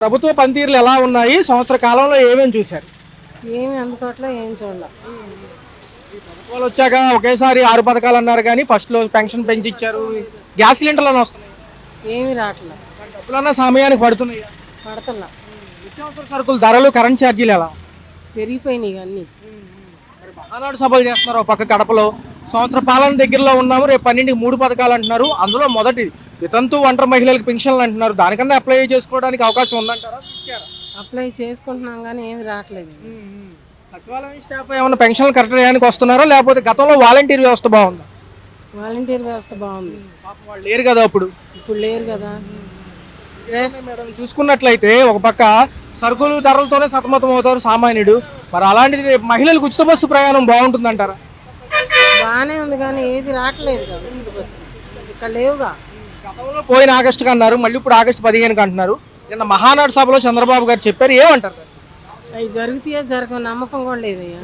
ప్రభుత్వ పనితీరులు ఎలా ఉన్నాయి? సంవత్సర కాలంలో ఏమేమి చూశారు? ఏమి అందుకోవట్లే, ఏం చూడాల. ప్రభుత్వాలు వచ్చాక ఒకేసారి 6 పథకాలు అన్నారు కానీ ఫస్ట్లో పెన్షన్ పెంచి ఇచ్చారు, గ్యాస్ సిలిండర్లను వస్తున్నాయి, ఏమి రావట్లే, డబ్బులన్నా సమయానికి పడుతున్నాయి. పడుతున్నా. నిత్యావసర సరుకుల ధరలు, కరెంట్ ఛార్జీలు ఎలా? పెరిగిపోయినాయి అన్నీ. మరి మహానాడు సభలు చేస్తున్నారు ఒక పక్క కడపలో. సంవత్సర పాలన దగ్గరలో ఉన్నాము, రేపు 12కి 3 పథకాలు అంటున్నారు. అందులో మొదటి వితంతు ఒంటరి మహిళలకు పెన్షన్లు అంటున్నారు. దానికన్నా అప్లై చేసుకోవడానికి అవకాశం ఉందంటారా? ఇచ్చారా? అప్లై చేసుకుంటున్నాం కానీ ఏమి రావట్లేదు. సచివాలయం స్టాఫ్ ఏమైనా పెన్షన్లు కరెక్ట్ టైంకి వస్తున్నారో, లేకపోతే గతంలో వాలంటీర్ వ్యవస్థ బాగుందా? వాలంటీర్ వ్యవస్థ బాగుంది. పాపం వాళ్ళు లేరు కదా ఇప్పుడు. ఇప్పుడు లేరు కదా. మేడం చూసుకున్నట్లయితే ఒక పక్క సరుకులు ధరలతోనే సతమతం అవుతారు సామాన్యుడు. మరి అలాంటిది రేపు మహిళలకు ఉచిత బస్సు ప్రయాణం బాగుంటుందంటారా? బాగానే ఉంది కానీ ఏది రావట్లేదు కదా. ఉచిత బస్సు ఇక్కడ లేవుగా. గతంలో పోయిన ఆగస్టుకి అన్నారు, మళ్ళీ ఇప్పుడు ఆగస్టు 15కి అంటున్నారు. నిన్న మహానాడు సభలో చంద్రబాబు గారు చెప్పారు, ఏమంటారు? అవి జరిగితే జరగని నమ్మకం కూడా లేదయ్యా.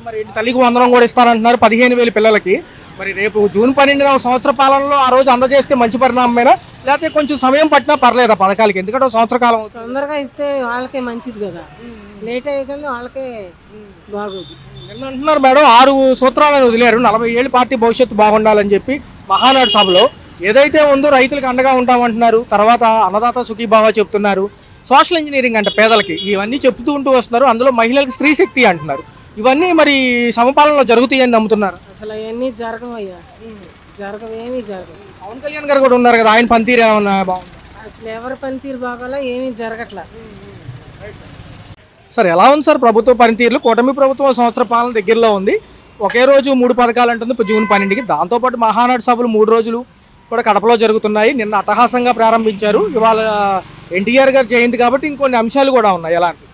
మరి తల్లికి వందనం కూడా ఇస్తారంటున్నారు 15,000 పిల్లలకి. మరి రేపు జూన్ 12న సంవత్సర పాలనలో ఆ రోజు అందజేస్తే మంచి పరిణామమేనా, లేకపోతే కొంచెం సమయం పట్టినా పర్లేదా పథకాలకి? ఎందుకంటే సంవత్సర కాలం అవుతుంది. తొందరగా ఇస్తే వాళ్ళకే మంచిది కదా, లేట్ అయ్యేకండి వాళ్ళకే బాగోదు. నిన్న అంటున్నారు మేడం 6 సూత్రాలను వదిలేరు, 40 ఏళ్ళు పార్టీ భవిష్యత్తు బాగుండాలని చెప్పి. మహానాడు సభలో ఏదైతే ఉందో రైతులకు అండగా ఉంటామంటున్నారు, తర్వాత అన్నదాత సుఖీభావ చెప్తున్నారు, సోషల్ ఇంజనీరింగ్ అంటే పేదలకి, ఇవన్నీ చెప్తూ ఉంటూ వస్తున్నారు. అందులో మహిళలకు స్త్రీ శక్తి అంటున్నారు. ఇవన్నీ మరి సమపాలనలో జరుగుతాయని నమ్ముతున్నారు. అసలు అవన్నీ జరగవయ్యా, జరగవేమీ జరగవు. పవన్ కళ్యాణ్ గారు కూడా ఉన్నారు కదా, ఆయన పనితీరు ఏమన్నా బాగుంది? అసలు ఎవరి పనితీరు బాగోలా, ఏమీ జరగట్లా. సార్ ఎలా ఉంది సార్ ప్రభుత్వ పనితీరులు? కూటమి ప్రభుత్వం సంవత్సర పాలన దగ్గరలో ఉంది. ఒకే రోజు 3 పథకాలు అంటుంది ఇప్పుడు జూన్ 12కి. దాంతోపాటు మహానాడు సభలు 3 రోజులు కూడా కడపలో జరుగుతున్నాయి. నిన్న అట్టహాసంగా ప్రారంభించారు. ఇవాళ ఎన్టీఆర్ గారి జయంతి కాబట్టి ఇంకొన్ని అంశాలు కూడా ఉన్నాయి. ఎలాంటి?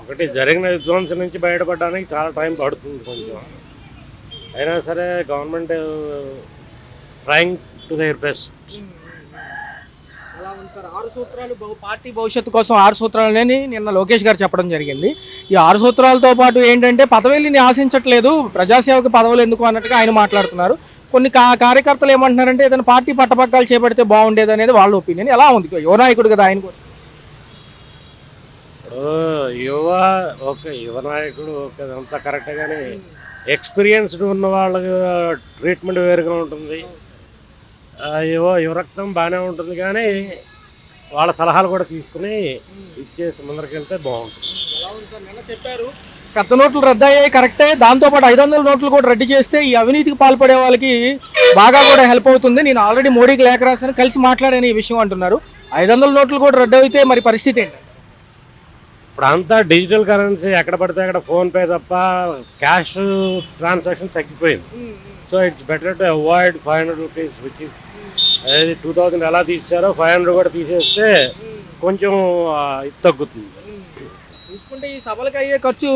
ఒకటి జరిగిన విధ్వంసం నుంచి బయటపడడానికి చాలా టైం పడుతుంది కొంచెం. అయినా సరే government trying to their best. ఎలా ఉంది సార్ 6 సూత్రాలు? పార్టీ భవిష్యత్తు కోసం 6 సూత్రాలని నిన్న లోకేష్ గారు చెప్పడం జరిగింది. ఈ 6 సూత్రాలతో పాటు ఏంటంటే పదవిని ఆశించట్లేదు, ప్రజాసేవకు పదవులు ఎందుకు అన్నట్టుగా ఆయన మాట్లాడుతున్నారు. కొన్ని కార్యకర్తలు ఏమంటున్నారంటే ఏదైనా పార్టీ పట్టపగ్గాలు చేపడితే బాగుండేది అనేది వాళ్ళ ఒపీనియన్. ఎలా ఉంది? యువ నాయకుడు కదా ఆయన కూడా. యువ నాయకుడు ఓకే, అంతా కరెక్ట్, కానీ ఎక్స్పీరియన్స్డ్ ఉన్న వాళ్ళకి ట్రీట్మెంట్ వేరుగా ఉంటుంది. యువ రక్తం బాగానే ఉంటుంది, కానీ వాళ్ళ సలహాలు కూడా తీసుకుని ఇచ్చేసి ముందరికి వెళ్తే బాగుంటుంది. నిన్న చెప్పారు పెద్ద నోట్లు రద్దు అయ్యాయి, కరెక్టే. దాంతోపాటు 500 నోట్లు కూడా రద్దు చేస్తే ఈ అవినీతికి పాల్పడే వాళ్ళకి బాగా కూడా హెల్ప్ అవుతుంది. నేను ఆల్రెడీ మోడీకి లేఖ రాశాను, కలిసి మాట్లాడాను ఈ విషయం అంటున్నారు. 500 నోట్లు కూడా రద్దు అయితే మరి పరిస్థితి ఏంటి? ఇప్పుడు అంతా డిజిటల్ కరెన్సీ, ఎక్కడ పడితే అక్కడ ఫోన్పే తప్ప క్యాష్ ట్రాన్సాక్షన్ తగ్గిపోయింది. So it's better to avoid 500 rupees, which is అదే 2000 ఎలా తీసారో 500 కూడా తీసేస్తే కొంచెం ఇది తగ్గుతుంది. చూసుకుంటే ఈ సభలకు అయ్యే ఖర్చు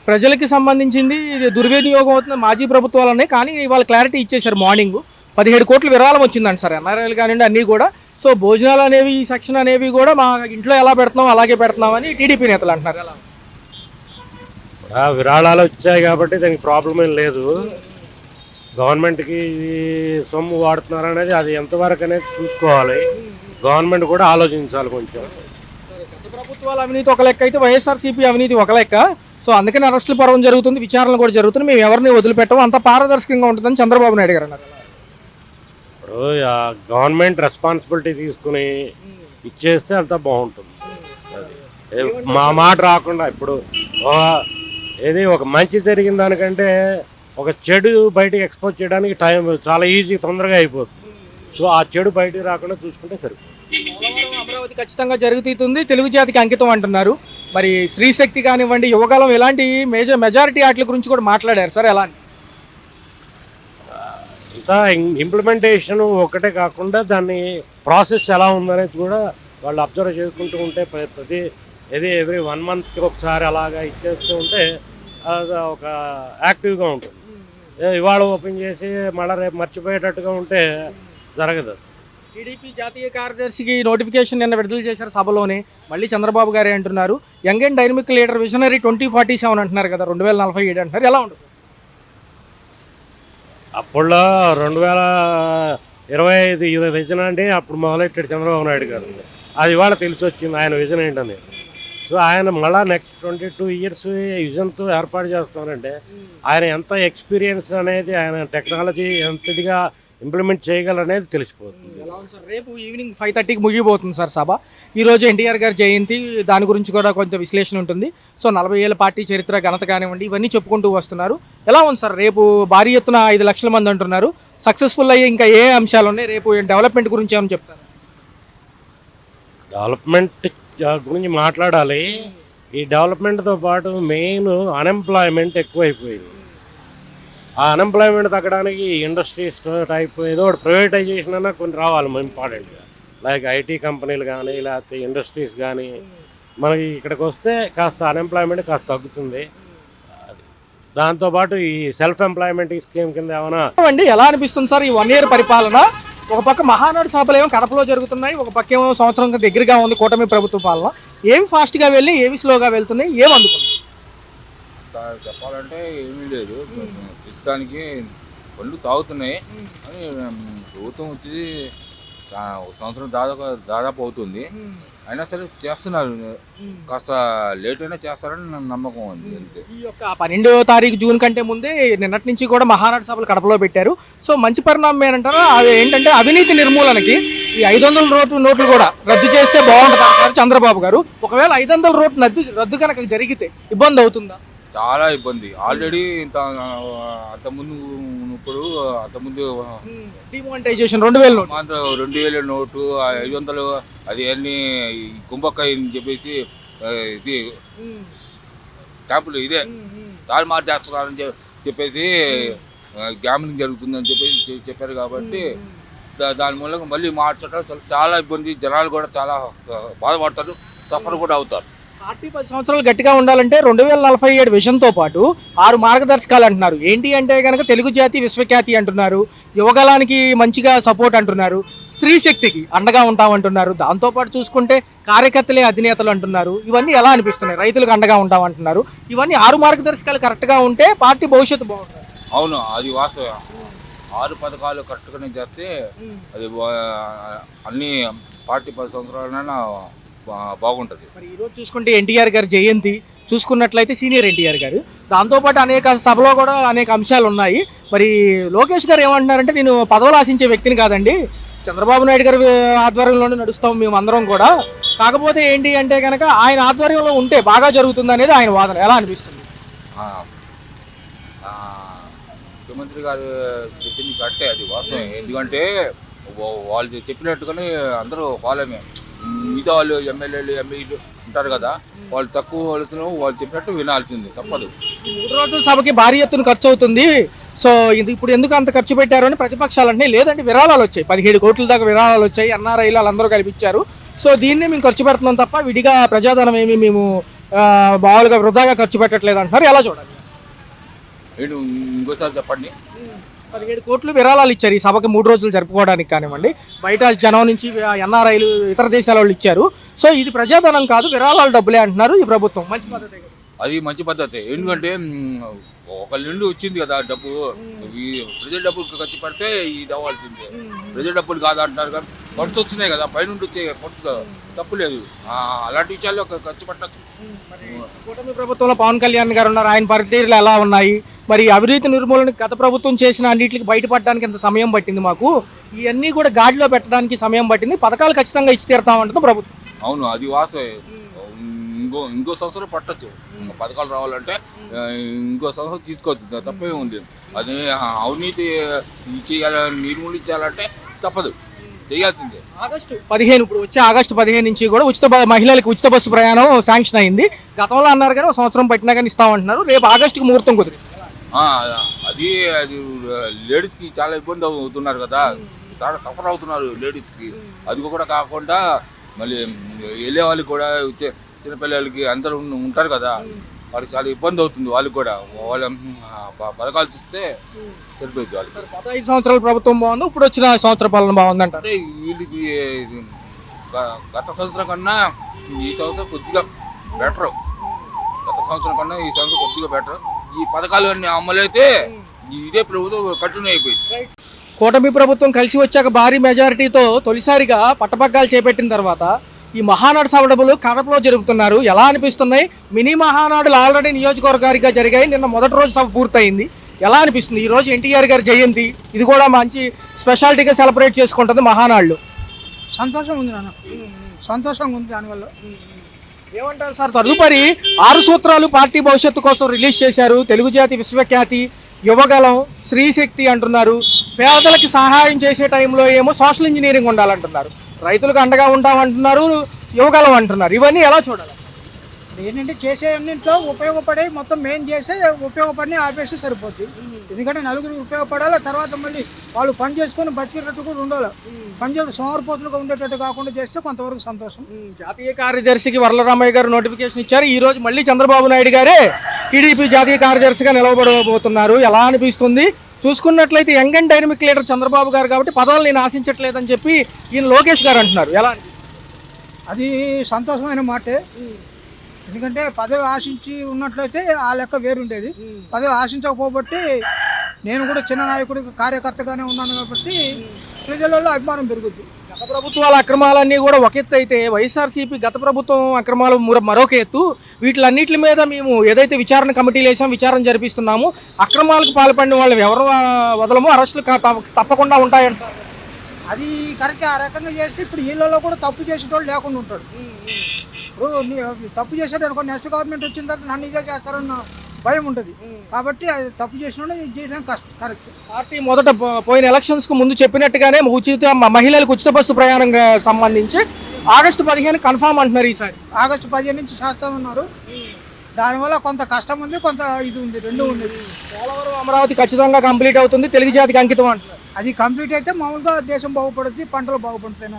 ప్రజలకి సంబంధించింది, ఇది దుర్వినియోగం అవుతుంది మాజీ ప్రభుత్వాలనే. కానీ ఇవాళ క్లారిటీ ఇచ్చేశారు మార్నింగ్ 17 కోట్ల విరాళం వచ్చిందండి సార్, ఎన్ఆర్ఐలు కానివ్వండి అన్నీ కూడా. సో భోజనాలు అనేవి, ఈ సెక్షన్ అనేవి కూడా మా ఇంట్లో ఎలా పెడుతున్నాం అలాగే పెడుతున్నామని టీడీపీ నేతలు అంటున్నారు. ఎలా? విరాళాలు వచ్చాయి కాబట్టి దానికి ప్రాబ్లం ఏం లేదు. గవర్నమెంట్కి సొమ్ము వాడుతున్నారు అనేది అది ఎంతవరకు అనేది చూసుకోవాలి. గవర్నమెంట్ కూడా ఆలోచించాలి కొంచెం. గత ప్రభుత్వాల అవినీతి ఒక లెక్క అయితే వైఎస్ఆర్సీపీ అవినీతి ఒక లెక్క. సో అందుకని అరెస్టుల పర్వం జరుగుతుంది, విచారణలు కూడా జరుగుతుంది. మేము ఎవరిని వదిలిపెట్టము, అంత పారదర్శకంగా ఉంటుందని చంద్రబాబు నాయుడు గారు అన్నారు. ఇప్పుడు గవర్నమెంట్ రెస్పాన్సిబిలిటీ తీసుకుని ఇచ్చేస్తే అంతా బాగుంటుంది. మా మాట రాకుండా ఇప్పుడు ఏది ఒక మంచి జరిగిన దానికంటే ఒక చెడు బయటకు ఎక్స్పోజ్ చేయడానికి టైం చాలా ఈజీ, తొందరగా అయిపోతుంది. సో ఆ చెడు బయటకు రాకుండా చూసుకుంటే సరిపోతుంది. అమరావతి ఖచ్చితంగా జరుగుతుంది, తెలుగు జాతికి అంకితం అంటున్నారు. మరి స్త్రీశక్తి కానివ్వండి, యువకాలం, ఇలాంటి మెజారిటీ వాటి గురించి కూడా మాట్లాడారు సార్. ఎలా? అంతా ఇంప్లిమెంటేషన్ ఒకటే కాకుండా దాన్ని ప్రాసెస్ ఎలా ఉందనేది కూడా వాళ్ళు అబ్జర్వ్ చేసుకుంటూ ఉంటే ప్రతి ఎవ్రీ 1 మంత్కి ఒకసారి అలాగా ఇచ్చేస్తూ ఉంటే అది ఒక యాక్టివ్గా ఉంటుంది. ఇవాళ ఓపెన్ చేసి మళ్ళీ రేపు మర్చిపోయేటట్టుగా ఉంటే జరగదు. టీడీపీ జాతీయ కార్యదర్శికి నోటిఫికేషన్ నిన్న విడుదల చేశారు సభలోనే. మళ్ళీ చంద్రబాబు గారే అంటున్నారు young and dynamic leader visionary 2047 అంటున్నారు కదా, 2047 అంటున్నారు. ఎలా ఉంటుంది? అప్పుడులో 2025 విజన్ అంటే అప్పుడు మొదలెట్టాడు చంద్రబాబు నాయుడు గారు. అది ఇవాళ తెలిసి వచ్చింది ఆయన విజన్ ఏంటని. సో ఆయన మళ్ళీ నెక్స్ట్ 22 ఇయర్స్ విజన్తో ఏర్పాటు చేస్తానంటే ఆయన ఎంత ఎక్స్పీరియన్స్ అనేది, ఆయన టెక్నాలజీ ఎంత ఇదిగా ఇంప్లిమెంట్ చేయగలనేది తెలిసిపోతుంది. ఎలా ఉంది సార్? రేపు ఈవినింగ్ 5:30కి ముగిపోతుంది సార్ సభ. ఈరోజు ఎన్టీఆర్ గారి జయంతి, దాని గురించి కూడా కొంత విశ్లేషణ ఉంటుంది. సో 40 ఏళ్ళ పార్టీ చరిత్ర, ఘనత కానివ్వండి, ఇవన్నీ చెప్పుకుంటూ వస్తున్నారు. ఎలా ఉంది సార్? రేపు భారీ ఎత్తున 5 లక్షల మంది అంటున్నారు. సక్సెస్ఫుల్ అయ్యే ఇంకా ఏ అంశాలు ఉన్నాయి? రేపు డెవలప్మెంట్ గురించి ఏమని చెప్తారు? డెవలప్మెంట్ గురించి మాట్లాడాలి. ఈ డెవలప్మెంట్తో పాటు మెయిన్ అన్ఎంప్లాయ్మెంట్ ఎక్కువైపోయింది. ఆ అన్ఎంప్లాయ్మెంట్ తగ్గడానికి ఇండస్ట్రీస్ టైప్ ఏదో ఒకటి ప్రైవేటైజేషన్ అన్నా కొన్ని రావాలి ఇంపార్టెంట్గా. లైక్ ఐటీ కంపెనీలు కానీ, లేకపోతే ఇండస్ట్రీస్ కానీ. మనకి ఇక్కడికి వస్తే కాస్త అన్ఎంప్లాయ్మెంట్ కాస్త తగ్గుతుంది. దాంతోపాటు ఈ సెల్ఫ్ ఎంప్లాయ్మెంట్ స్కీమ్ కింద ఏమైనా అండి ఎలా అనిపిస్తుంది సార్ ఈ 1 year పరిపాలన? ఒక పక్క మహానాడు సభలు ఏమో కడపలో జరుగుతున్నాయి, ఒక పక్క ఏమో సంవత్సరం దగ్గరగా ఉంది కూటమి ప్రభుత్వ పాలన. ఏవి ఫాస్ట్గా వెళ్ళి ఏవి స్లోగా వెళ్తున్నాయి, ఏమి అందుకున్నాయి? చెప్పాలంటే ఏమీ లేదు. ప్రస్తుతానికి పళ్ళు తాగుతున్నాయి అని ప్రభుత్వం వచ్చి ఒక సంవత్సరం దాదాపు అవుతుంది. అయినా సరే చేస్తున్నారు. కాస్త లేట్ అయినా చేస్తారని నా నమ్మకం ఉంది అంతే. ఈ యొక్క 12వ తారీఖు జూన్ కంటే ముందే నిన్నటి నుంచి కూడా మహానాడు సభలు కడపలో పెట్టారు. సో మంచి పరిణామం ఏంటంటారా? అది ఏంటంటే అవినీతి నిర్మూలనకి ఈ 500 నోట్లు కూడా రద్దు చేస్తే బాగుంటుంది అంటారు చంద్రబాబు గారు. ఒకవేళ 500 రద్దు కనుక జరిగితే ఇబ్బంది అవుతుందా? చాలా ఇబ్బంది. ఆల్రెడీ అంతకుముందు డిమానిటైజేషన్ 2000 నోటు, 2000 నోటు, 500 అది అన్ని కుంభకాయ అని చెప్పేసి ఇది క్యాంపులు ఇదే దారి మార్చేస్తున్నారని చెప్పేసి గ్యామ్లింగ్ జరుగుతుందని చెప్పేసి చెప్పారు. కాబట్టి దాని మూలంగా మళ్ళీ మార్చడం చాలా ఇబ్బంది. జనాలు కూడా చాలా బాధపడతారు, సఫర్ కూడా అవుతారు. పార్టీ 10 సంవత్సరాలు గట్టిగా ఉండాలంటే 2047 విజన్తో పాటు 6 మార్గదర్శకాలు అంటున్నారు. ఏంటి అంటే కనుక తెలుగు జాతి విశ్వఖ్యాతి అంటున్నారు, యువగలానికి మంచిగా సపోర్ట్ అంటున్నారు, స్త్రీ శక్తికి అండగా ఉంటామంటున్నారు, దాంతోపాటు చూసుకుంటే కార్యకర్తలే అధినేతలు అంటున్నారు. ఇవన్నీ ఎలా అనిపిస్తున్నాయి? రైతులకు అండగా ఉంటామంటున్నారు. ఇవన్నీ 6 మార్గదర్శకాలు కరెక్ట్గా ఉంటే పార్టీ భవిష్యత్తు బాగుంటుంది. అవును, అది వాస్తవం. 6 పథకాలు కరెక్ట్గానే చేస్తే అది అన్ని పార్టీ 10 సంవత్సరాలైనా బాగుంటుంది. మరి ఈరోజు చూసుకుంటే ఎన్టీఆర్ గారి జయంతి చూసుకున్నట్లయితే సీనియర్ ఎన్టీఆర్ గారు, దాంతోపాటు అనేక సభలో కూడా అనేక అంశాలు ఉన్నాయి. మరి లోకేష్ గారు ఏమంటున్నారంటే, నేను పదవులు ఆశించే వ్యక్తిని కాదండి, చంద్రబాబు నాయుడు గారి ఆధ్వర్యంలోనే నడుస్తాం మేము అందరం కూడా, కాకపోతే ఏంటి అంటే కనుక ఆయన ఆధ్వర్యంలో ఉంటే బాగా జరుగుతుంది అనేది ఆయన వాదన. ఎలా అనిపిస్తుంది? ముఖ్యమంత్రి గారు చెప్పింది కరెక్టే, అది వాస్తవం. ఎందుకంటే వాళ్ళు చెప్పినట్టుగానే అందరూ ఫాలోమే. మిగతా వాళ్ళు ఎమ్మెల్యేలు ఎంపీలు ఉంటారు కదా, వాళ్ళు తక్కువ వాళ్ళతో వాళ్ళు చెప్పినట్టు వినాల్సింది, తప్పదు. 3 రోజుల సభకి భారీ ఎత్తున ఖర్చు అవుతుంది. సో ఇది ఇప్పుడు ఎందుకు అంత ఖర్చు పెట్టారు అని ప్రతిపక్షాలు అంటే, లేదంటే విరాళాలు వచ్చాయి, 17 కోట్ల దాకా విరాళాలు వచ్చాయి, ఎన్ఆర్ఐలు వాళ్ళందరూ కల్పించారు. సో దీన్నే మేము ఖర్చు పెడుతున్నాం తప్ప విడిగా ప్రజాధనం ఏమి మేము మామూలుగా వృధాగా ఖర్చు పెట్టట్లేదు అంటున్నారు. ఎలా చూడాలి? ఇంకోసారి చెప్పండి. 17 కోట్లు విరాళాలు ఇచ్చారు ఈ సభకి 3 రోజులు జరుపుకోవడానికి కానివ్వండి, బయట జనం నుంచి ఎన్ఆర్ఐలు ఇతర దేశాల వాళ్ళు ఇచ్చారు. సో ఇది ప్రజాధనం కాదు, విరాళాల డబ్బులే అంటున్నారు ఈ ప్రభుత్వం. మంచి పద్ధతి. అది మంచి పద్ధతి. ఎందుకంటే ఒకళ్ళ నుండి వచ్చింది కదా డబ్బు, ఈ ప్రజల డబ్బులు ఖర్చు పెడితే ఇది అవ్వాల్సిందే. ప్రజల డబ్బులు కాదు అంటున్నారు కానీ ఖర్చు వచ్చినాయి కదా, పైనుండి వచ్చే ఖర్చు తప్పు లేదు. అలాంటి విషయాల్లో ఖర్చు పెట్టచ్చు. కూటమి ప్రభుత్వంలో పవన్ కళ్యాణ్ గారు ఉన్నారు, ఆయన పనితీరులు ఎలా ఉన్నాయి? మరి అవినీతి నిర్మూలన గత ప్రభుత్వం చేసిన అన్నింటికి బయటపడడానికి ఎంత సమయం పట్టింది మాకు, ఇవన్నీ కూడా గాడిలో పెట్టడానికి సమయం పట్టింది, పథకాలు ఖచ్చితంగా ఇచ్చి తీరుతామంటుంది ప్రభుత్వం. అవును, అది వాసే. ఇంకో సంవత్సరం పట్టచ్చు పథకాలు రావాలంటే, ఇంకో సంవత్సరం తీసుకోవచ్చు, తప్పే ఉంది. అది అవినీతి నిర్మూలించాలంటే తప్పదు, చేయాల్సిందే. ఆగస్టు 15 ఇప్పుడు వచ్చే ఆగస్టు 15 నుంచి కూడా మహిళలకు ఉచిత బస్సు ప్రయాణం శాంక్షన్ అయింది. గతంలో అన్నారు కానీ 1 సంవత్సరం పట్టినా కానీ ఇస్తామంటున్నారు. రేపు ఆగస్టుకి ముహూర్తం కుదిరింది. అది లేడీస్కి చాలా ఇబ్బంది అవుతున్నారు కదా, చాలా సఫర్ అవుతున్నారు లేడీస్కి. అది కూడా కాకుండా మళ్ళీ వెళ్ళే వాళ్ళకి కూడా చిన్నపిల్లలకి అందరూ ఉంటారు కదా, వాళ్ళకి చాలా ఇబ్బంది అవుతుంది. వాళ్ళకి కూడా వాళ్ళ పథకాలు చూస్తే సరిపోయింది. వాళ్ళకి 5 సంవత్సరాల ప్రభుత్వం బాగుంది, ఇప్పుడు వచ్చిన సంవత్సర పాలన బాగుందంట. అంటే వీళ్ళకి గత సంవత్సరం కన్నా ఈ సంవత్సరం కొద్దిగా బెటర్. గత సంవత్సరం కన్నా ఈ సంవత్సరం కొద్దిగా బెటర్. ఈ పథకాలు అన్ని అమలైతే ఇదే ప్రభుత్వం కంటిన్యూ అయిపోయింది. కూటమి ప్రభుత్వం కలిసి వచ్చాక భారీ మెజారిటీతో తొలిసారిగా పట్టపగ్గాలు చేపట్టిన తర్వాత ఈ మహానాడు సవడములు కడపలో జరుపుతున్నారు. ఎలా అనిపిస్తున్నాయి? మినీ మహానాడులు ఆల్రెడీ నియోజకవర్గాలుగా జరిగాయి. నిన్న మొదటి రోజు సభ పూర్తయింది. ఎలా అనిపిస్తుంది? ఈ రోజు ఎన్టీఆర్ గారి జయంతి, ఇది కూడా మంచి స్పెషాలిటీగా సెలబ్రేట్ చేసుకుంటుంది మహానాడులు. సంతోషం ఉంది నాన్న, సంతోషంగా ఉంది దానివల్ల. ఏమంటారు సార్? తదుపరి 6 సూత్రాలు పార్టీ భవిష్యత్తు కోసం రిలీజ్ చేశారు. తెలుగు జాతి విశ్వఖ్యాతి, యువగలం, స్త్రీశక్తి అంటున్నారు. పేదలకు సహాయం చేసే టైంలో ఏమో సోషల్ ఇంజనీరింగ్ ఉండాలంటున్నారు. రైతులకు అండగా ఉంటామంటున్నారు, యువగలం అంటున్నారు. ఇవన్నీ ఎలా చూడాలి? ఏంటంటే చేసే అన్నింటిలో ఉపయోగపడే మొత్తం మెయిన్ చేసే ఉపయోగపడి ఆపేస్తే సరిపోద్ది. ఎందుకంటే నలుగురికి ఉపయోగపడాలి, తర్వాత మళ్ళీ వాళ్ళు పని చేసుకొని బతికేటట్టు కూడా ఉండాలి. పని చేసి సోమరిపోతులుగా ఉండేటట్టు కాకుండా చేస్తే కొంతవరకు సంతోషం. జాతీయ కార్యదర్శికి వరలరామయ్య గారు నోటిఫికేషన్ ఇచ్చారు. ఈ రోజు మళ్ళీ చంద్రబాబు నాయుడు గారే టీడీపీ జాతీయ కార్యదర్శిగా నిలవబడబోతున్నారు. ఎలా అనిపిస్తుంది? చూసుకున్నట్లయితే young and dynamic leader Chandrababu గారు కాబట్టి పదవులు నేను ఆశించట్లేదని చెప్పి ఈయన లోకేష్ గారు అంటున్నారు. ఎలా అది సంతోషమైన మాటే. ఎందుకంటే పదవి ఆశించి ఉన్నట్లయితే ఆ లెక్క వేరుండేది. పదవి ఆశించకపోబట్టి నేను కూడా చిన్న నాయకుడి కార్యకర్తగానే ఉన్నాను కాబట్టి ప్రజలలో అభిమానం పెరుగుద్ది. గత ప్రభుత్వాల అక్రమాలన్నీ కూడా ఒక ఎత్తు అయితే వైఎస్ఆర్సీపీ గత ప్రభుత్వం అక్రమాలు మరొక ఎత్తు. వీటిలన్నిటి మీద మేము ఏదైతే విచారణ కమిటీలు వేసాం, విచారణ జరిపిస్తున్నాము, అక్రమాలకు పాల్పడిన వాళ్ళు ఎవరు వదలము, అరెస్టులు తప్పకుండా ఉంటాయంటారు. అది కరెక్ట్. ఆ రకంగా చేస్తే ఇప్పుడు వీళ్ళలో కూడా తప్పు చేసేటోళ్ళు లేకుండా ఉంటాడు. ఇప్పుడు తప్పు చేసాడు అనుకో, నెక్స్ట్ గవర్నమెంట్ వచ్చిన తర్వాత నన్ను ఇదే చేస్తారన్న భయం ఉంటుంది. కాబట్టి అది తప్పు చేసిన చేయడం కరెక్ట్. పార్టీ మొదట పోయిన ఎలక్షన్స్ కు ముందు చెప్పినట్టుగానే మహిళలకు ఉచిత బస్సు ప్రయాణం సంబంధించి ఆగస్టు 15 కన్ఫామ్ అంటున్నారు. ఈసారి ఆగస్టు 15 నుంచి చేస్తామన్నారు. దానివల్ల కొంత కష్టం ఉంది, కొంత ఇది ఉంది, రెండు ఉంది. పోలవరం అమరావతి ఖచ్చితంగా కంప్లీట్ అవుతుంది, తెలుగు జాతికి అంకితం అంటున్నారు. అది కంప్లీట్ అయితే మామూలుగా దేశం బాగుపడుద్ది, పంటలు బాగుపడుతాయి.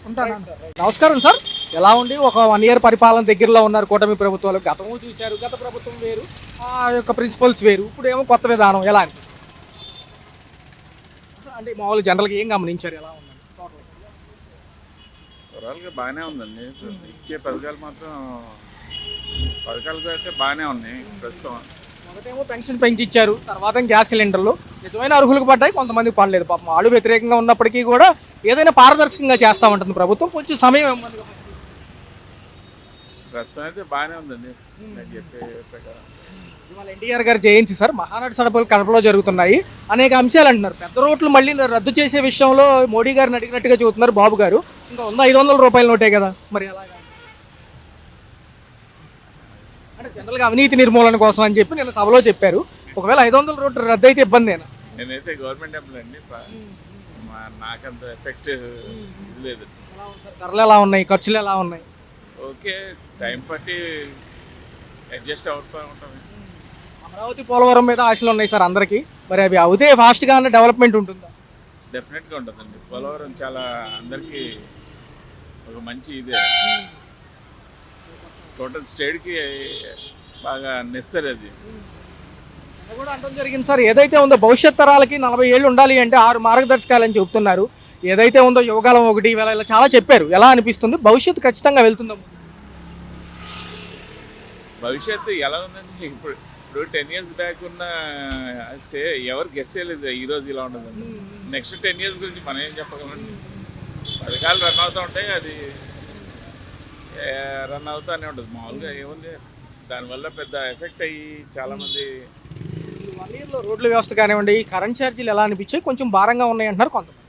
ఉంటాను. నమస్కారం సార్. ఎలా ఉండి ఒక 1 year పరిపాలన దగ్గరలో ఉన్నారు కూటమి ప్రభుత్వాలు. గతము చూశారు, గత ప్రభుత్వం వేరు, ఆ యొక్క ప్రిన్సిపల్స్ వేరు, ఇప్పుడు ఏమో కొత్త విధానం. ఎలా అంటే మామూలు జనరల్గా ఏం గమనించారు? ఎలా ఉందండి? ఓవరాల్గా బాగానే ఉందండి. ఇచ్చే పథకాలు మాత్రం పథకాలు అయితే బాగానే ఉన్నాయి ప్రస్తుతం. మొదటేమో పెన్షన్ పెంచి ఇచ్చారు, తర్వాత గ్యాస్ సిలిండర్లు నిజమైన అర్హులకు పడ్డాయి, కొంతమందికి పడలేదు. పాపం ఆడు వ్యతిరేకంగా ఉన్నప్పటికీ కూడా ఏదైనా పారదర్శకంగా చేస్తామంటుంది ప్రభుత్వం. కొంచెం సమయం ఇవ్వండి. ప్రస్తుతం అయితే బాగానే ఉందండి నేను చెప్పే ప్రకారం. ఇవాళ ఎన్టీఆర్ గారి జయంతి సార్, మహానాడు సడపలు కడపలో జరుగుతున్నాయి. అనేక అంశాలు అంటున్నారు. పెద్ద రోడ్లు మళ్ళీ రద్దు చేసే విషయంలో మోడీ గారిని అడిగినట్టుగా చెబుతున్నారు బాబు గారు. ఇంకా 500 రూపాయల నోటే కదా, మరి అలాగా అంటే జనరల్గా అవినీతి నిర్మూలన కోసం అని చెప్పి నేను సభలో చెప్పారు. ఒకవేళ 500 రోడ్లు రద్దు అయితే ఇబ్బందేనా? నేనైతే గవర్నమెంట్ ఎంప్లాయ్ అండి, నాకంత ఎఫెక్ట్ లేదు. ధరలు ఎలా ఉన్నాయి, ఖర్చులు ఎలా ఉన్నాయి? ఓకే, టైం పట్టి అడ్జస్ట్ అవుతూ ఉంటాం. అమరావతి పోలవరం మీద ఆశలు ఉన్నాయి సార్ అందరికీ. మరి అవి అవుతే ఫాస్ట్గా డెవలప్మెంట్ ఉంటుందా? డెఫినెట్గా ఉంటుందండి. పోలవరం చాలా అందరికీ ఒక మంచి ఇదే, టోటల్ స్టేట్కి బాగా నెసరీ అది. కూడా అంటం జరిగింది సార్. ఏదైతే ఉందో భవిష్యత్ తరాలకి 40 ఏళ్ళు ఉండాలి అంటే 6 మార్గదర్శకాలు అని చెప్తున్నారు. ఏదైతే ఉందో యువకాలం 1 ఇలా చాలా చెప్పారు. ఎలా అనిపిస్తుంది? భవిష్యత్తు ఖచ్చితంగా వెళ్తుందా? భవిష్యత్తు ఎలా ఉందండి? ఇప్పుడు 10 years బ్యాక్ ఉన్న ఎవరు గెస్ట్ చేయలేదు ఈరోజు ఇలా ఉండదండి. నెక్స్ట్ 10 years గురించి మనం ఏం చెప్పగలండి? పథకాలు రన్ అవుతూ ఉంటాయి, అది రన్ అవుతూనే ఉంటుంది. మామూలుగా ఏముంది, దానివల్ల పెద్ద ఎఫెక్ట్ అయ్యి చాలామంది 1 yearలో రోడ్ల వ్యవస్థ కానివ్వండి, కరెంట్ ఛార్జీలు ఎలా అనిపించాయి? కొంచెం భారంగా ఉన్నాయి అంటున్నారు కొంతమంది.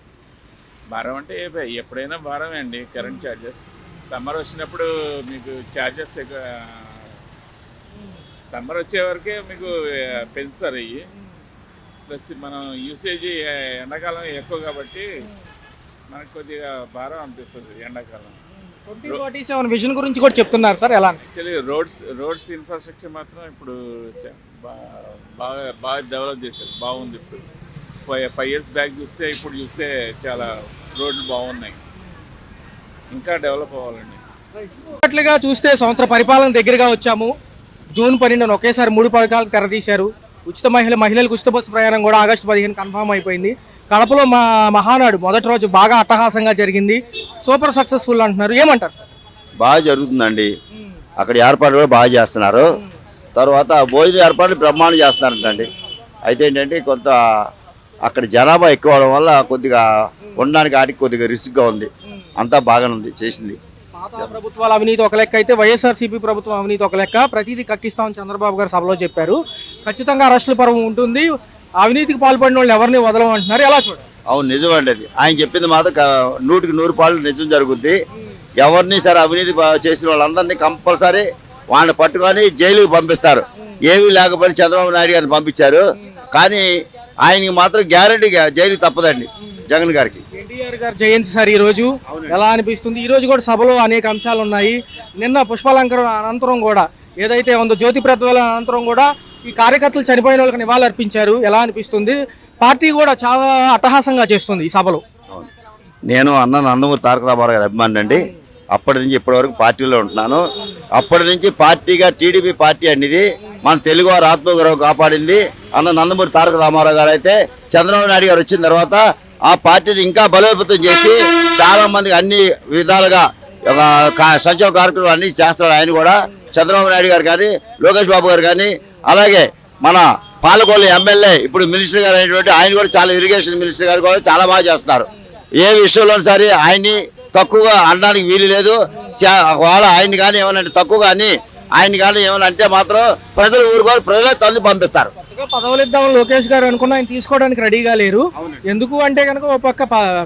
భారం అంటే ఎప్పుడైనా భారమే అండి కరెంట్ ఛార్జెస్. సమ్మర్ వచ్చినప్పుడు మీకు ఛార్జెస్ సమ్మర్ వచ్చే వరకే మీకు పెంచుతారు అయ్యి. ప్లస్ మనం యూసేజ్ ఎండాకాలం ఎక్కువ కాబట్టి మనకు కొద్దిగా భారం అనిపిస్తుంది ఎండాకాలం. 2047 విజన్ గురించి కూడా చెప్తున్నారు సార్. ఎలా యాక్చువల్లీ రోడ్స్ ఇన్ఫ్రాస్ట్రక్చర్ మాత్రం ఇప్పుడు బాగా డెవలప్ చేశారు, బాగుంది. ఇప్పుడు 5 years బ్యాక్ చూస్తే ఇప్పుడు చూస్తే చాలా రోడ్లు బాగున్నాయి, ఇంకా డెవలప్ అవ్వాలండి. అట్లుగా చూస్తే సంవత్సర పరిపాలన దగ్గరగా వచ్చాము. జూన్ 12 ఒకేసారి 3 పథకాలకు తెరదీశారు. ఉచిత మహిళలకు ఉచిత బస్సు ప్రయాణం కూడా ఆగస్టు 15 కన్ఫామ్ అయిపోయింది. కడపలో మహానాడు మొదటి రోజు బాగా అట్టహాసంగా జరిగింది. సూపర్ సక్సెస్ఫుల్ అంటున్నారు. ఏమంటారు? బాగా జరుగుతుందండి. అక్కడ ఏర్పాటు కూడా బాగా చేస్తున్నారు. తర్వాత భోజన ఏర్పాట్లు బ్రహ్మాండం చేస్తున్నారంటండి. అయితే ఏంటంటే కొంత అక్కడ జనాభా ఎక్కువ అవడం వల్ల కొద్దిగా ఉండడానికి ఆటికి కొద్దిగా రిస్క్గా ఉంది. అంతా బాగానే ఉంది చేసింది. పాత ప్రభుత్వాల అవినీతి ఒక లెక్క అయితే వైఎస్ఆర్సీపీ ప్రభుత్వం అవినీతి ఒక లెక్క. ప్రతిదీ కక్కిస్తామని చంద్రబాబు గారు సభలో చెప్పారు. ఖచ్చితంగా అరెస్టుల పర్వం ఉంటుంది, అవినీతికి పాల్పడిన వాళ్ళు ఎవరిని వదలమంటున్నారు. ఎలా చూడండి? అవును, నిజమండి. అది ఆయన చెప్పింది మాత్రం 100% నిజం జరుగుద్ది. ఎవరిని సరే అవినీతి చేసిన వాళ్ళందరినీ కంపల్సరీ వాళ్ళని పట్టుకొని జైలుకి పంపిస్తారు. ఏమీ లేకపోతే చంద్రబాబు నాయుడు గారిని పంపించారు, కానీ ఆయనకి మాత్రం గ్యారంటీగా జైలుకి తప్పదండి జగన్ గారికి. ఎన్టీఆర్ గారు జయంతి సార్ ఈ రోజు ఎలా అనిపిస్తుంది? ఈ రోజు కూడా సభలో అనేక అంశాలు ఉన్నాయి. నిన్న పుష్పాలంకరణ అనంతరం కూడా ఏదైతే ఉందో జ్యోతి ప్రజ్వలన అనంతరం కూడా ఈ కార్యకర్తలు చనిపోయిన వాళ్ళకి నివాళులు అర్పించారు. ఎలా అనిపిస్తుంది? పార్టీ కూడా చాలా అట్టహాసంగా చేస్తుంది ఈ సభలో. నేను అన్న నందమూరి తారక రామారావు గారి అభిమాని అండి. అప్పటి నుంచి ఇప్పటి వరకు పార్టీలో ఉంటున్నాను. అప్పటి నుంచి పార్టీగా టీడీపీ పార్టీ అనేది మన తెలుగువారి ఆత్మగౌరవం కాపాడింది అన్న నందమూరి తారక రామారావు గారు. అయితే చంద్రబాబు నాయుడు గారు వచ్చిన తర్వాత ఆ పార్టీని ఇంకా బలోపేతం చేసి చాలా మందికి అన్ని విధాలుగా సంక్షేమ కార్యక్రమాలు అన్ని చేస్తాడు ఆయన కూడా. చంద్రబాబు నాయుడు గారు కానీ, లోకేష్ బాబు గారు కానీ, అలాగే మన పాలకొల్లు ఎమ్మెల్యే ఇప్పుడు మినిస్టర్ గారు అయినటువంటి ఆయన కూడా చాలా ఇరిగేషన్ మినిస్టర్ గారు కూడా చాలా బాగా చేస్తున్నారు. ఏ విషయంలో సరే ఆయన్ని తక్కువగా అనడానికి వీలు లేదు. వాళ్ళ ఆయన కానీ ఏమన్నా తక్కువగా అని ఆయన కానీ ఏమన్నా అంటే మాత్రం ప్రజలు ఊరుకోరు, ప్రజలే తల్లి పంపిస్తారు. పదవులు ఇద్దామని లోకేష్ గారు అనుకున్న ఆయన తీసుకోవడానికి రెడీగా లేరు. ఎందుకు అంటే కనుక ఒక పక్క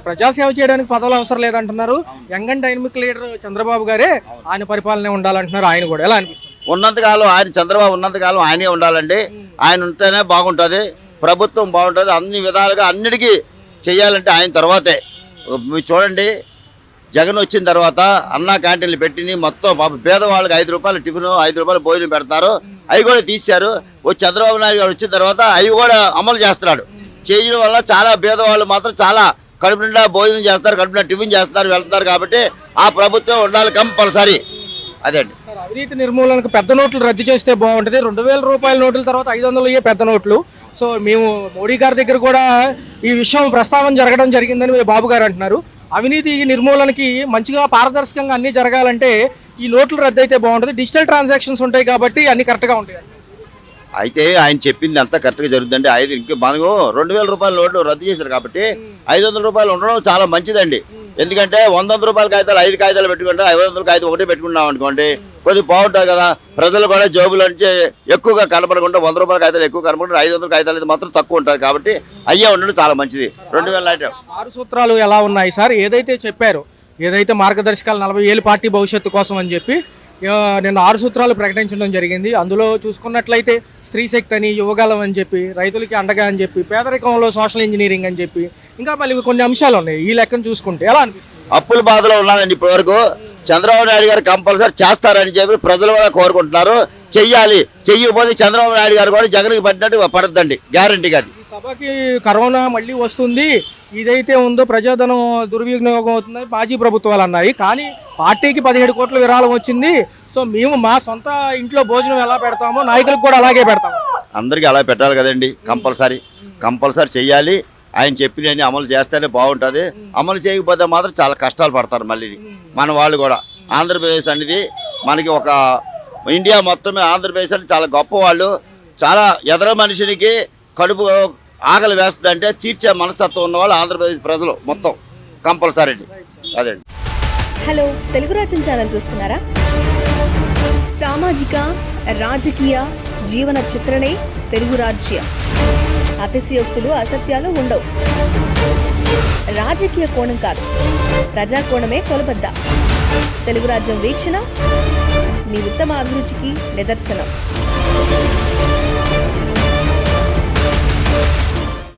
ప్రజాసేవ చేయడానికి పదవులు అవసరం లేదంటున్నారు. Young and dynamic leader Chandrababu గారే ఆయన పరిపాలనే ఉండాలంటున్నారు. ఆయన కూడా ఎలా అనిపిస్తుంది? ఉన్నంతకాలం ఆయన చంద్రబాబు ఉన్నంతకాలం ఆయనే ఉండాలండి. ఆయన ఉంటేనే బాగుంటుంది, ప్రభుత్వం బాగుంటుంది. అన్ని విధాలుగా అన్నిటికీ చేయాలంటే ఆయన తర్వాతే. మీరు చూడండి, జగన్ వచ్చిన తర్వాత అన్నా క్యాంటీన్లు పెట్టిని మొత్తం పేదవాళ్ళకి 5 రూపాయలు టిఫిన్, 5 రూపాయలు భోజనం పెడతారు. అవి కూడా తీశారు. చంద్రబాబు నాయుడు గారు వచ్చిన తర్వాత అవి కూడా అమలు చేస్తున్నాడు. చేయడం వల్ల చాలా పేదవాళ్ళు మాత్రం చాలా కడుపు నిండా భోజనం చేస్తారు, కడుపు నిండా టిఫిన్ చేస్తారు, వెళ్తారు. కాబట్టి ఆ ప్రభుత్వం ఉండాలి కంపల్సరీ. అదే అండి. అవినీతి నిర్మూలనకు పెద్ద నోట్లు రద్దు చేస్తే బాగుంటుంది. 2000 రూపాయల నోట్ల తర్వాత 500 పెద్ద నోట్లు. సో మేము మోడీ గారి దగ్గర కూడా ఈ విషయం ప్రస్తావన జరగడం జరిగిందని బాబు గారు అంటున్నారు. అవినీతి నిర్మూలనకి మంచిగా పారదర్శకంగా అన్నీ జరగాలంటే ఈ నోట్లు రద్దు అయితే బాగుంటుంది. డిజిటల్ ట్రాన్సాక్షన్స్ ఉంటాయి కాబట్టి అన్ని కరెక్ట్గా ఉంటాయి. అయితే ఆయన చెప్పింది అంతా కరెక్ట్గా జరుగుతుందండి. ఇంకా మనకు 2000 రూపాయల నోట్లు రద్దు చేశారు కాబట్టి 500 రూపాయలు ఉండడం చాలా మంచిదండి. ఎందుకంటే 100 రూపాయల కాగితాలు 5 కాగితాలు పెట్టుకుంటే 500 కాగితం ఒకటే పెట్టుకున్నాం అనుకోండి, కొద్దిగా బాగుంటుంది కదా. ప్రజలు కూడా జోబుల నుంచి ఎక్కువగా కనపడకుండా 100 రూపాయల కాగితాలు ఎక్కువ కనపడకుండా 500 కాగితాలు అయితే మాత్రం తక్కువ ఉంటుంది. కాబట్టి అయ్యే ఉండడం చాలా మంచిది. 2000 ఐటమ్ 6 సూత్రాలు ఎలా ఉన్నాయి సార్? ఏదైతే చెప్పారో, ఏదైతే మార్గదర్శకాలు 40 ఏళ్ళ పార్టీ భవిష్యత్తు కోసం అని చెప్పి నేను 6 సూత్రాలు ప్రకటించడం జరిగింది. అందులో చూసుకున్నట్లయితే స్త్రీ శక్తి అని, యువగలం అని చెప్పి, రైతులకి అండగా అని చెప్పి, పేదరికంలో సోషల్ ఇంజనీరింగ్ అని చెప్పి, ఇంకా మళ్ళీ కొన్ని అంశాలు ఉన్నాయి. ఈ లెక్కను చూసుకుంటే ఎలా అనిపిస్తుంది? అప్పుల బాధలో ఉన్నానండి ఇప్పటివరకు. చంద్రబాబు నాయుడు గారు కంపల్సరీ చేస్తారని చెప్పి ప్రజలు కూడా కోరుకుంటున్నారు. చెయ్యాలి. చెయ్యకపోతే చంద్రబాబు నాయుడు గారు కూడా జగన్కి పట్టినట్టు పడద్దండి, గ్యారంటీగా. సభకి కరోనా మళ్ళీ వస్తుంది, ఇదైతే ఉందో ప్రజాధనం దుర్వినియోగం అవుతుందని మాజీ ప్రభుత్వాలు అన్నాయి. కానీ పార్టీకి 17 కోట్ల విరాళం వచ్చింది. సో మేము మా సొంత ఇంట్లో భోజనం ఎలా పెడతామో నాయకులకు కూడా అలాగే పెడతాము. అందరికీ అలా పెట్టాలి కదండి. కంపల్సరీ చెయ్యాలి. ఆయన చెప్పినవన్నీ అమలు చేస్తేనే బాగుంటుంది. అమలు చేయకపోతే మాత్రం చాలా కష్టాలు పడతారు మళ్ళీ మన వాళ్ళు కూడా. ఆంధ్రప్రదేశ్ అనేది మనకి ఒక ఇండియా మొత్తమే ఆంధ్రప్రదేశ్ అంటే చాలా గొప్ప వాళ్ళు. చాలా ఎదర మనిషినికి కడుపు ఆకలి వేస్తుందంటే తీర్చే మనస్తత్వం ఉన్నవాళ్ళు ఆంధ్రప్రదేశ్ ప్రజలు మొత్తం కంపల్సరీ అండి. అదండి. హలో, తెలుగు రాజ్యం ఛానల్ చూస్తున్నారా? సామాజిక, రాజకీయ, జీవన చిత్రణే తెలుగు రాజ్యం. అతిశయోక్తులు, అసత్యాలు ఉండవు. రాజకీయ కోణం కాదు, ప్రజా కోణమే కొలబద్ద. తెలుగు రాజ్యం వీక్షణ మీ ఉత్తమ అభిరుచికి నిదర్శనం.